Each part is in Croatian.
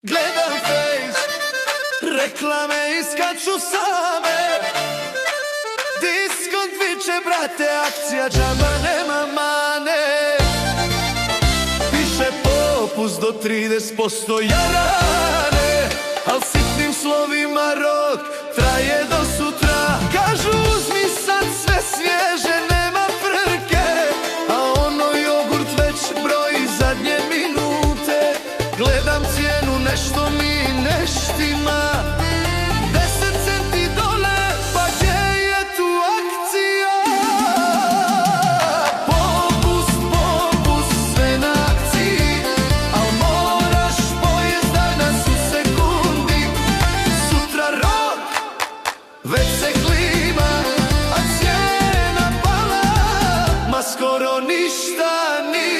Gledam Face, reklame iskaču same. Diskont viče, brate, akcija džaba, nema mane. Piše popust do 30% jarane, al sitnim slovima rok traje do sutra. Kažu uzmi sad sve svježe, nema frke, a ono jogurt već broji zadnje minute. Gledam cijenu, nešto mi ne štima, 10 centi dole, pa gdje je tu akcija? Popust, popust, sve na akciji, al moraš pojest danas u sekundi. Sutra rok, već se klima, a cijena pala, ma skoro ništa nije.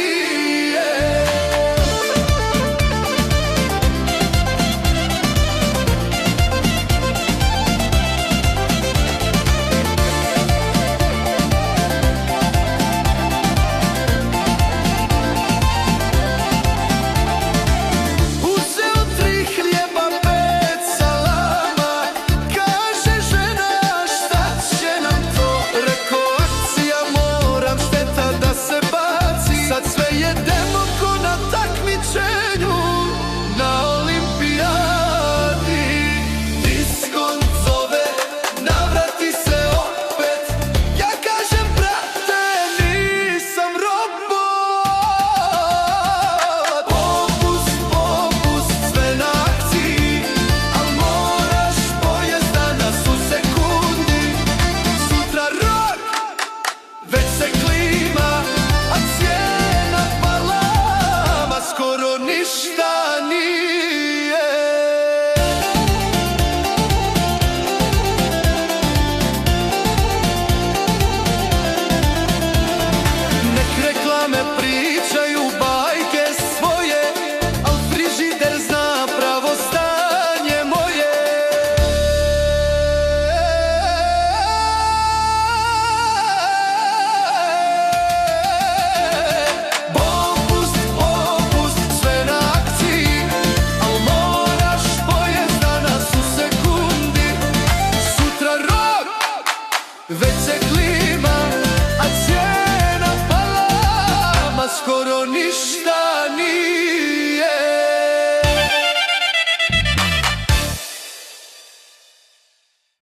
Već se klima,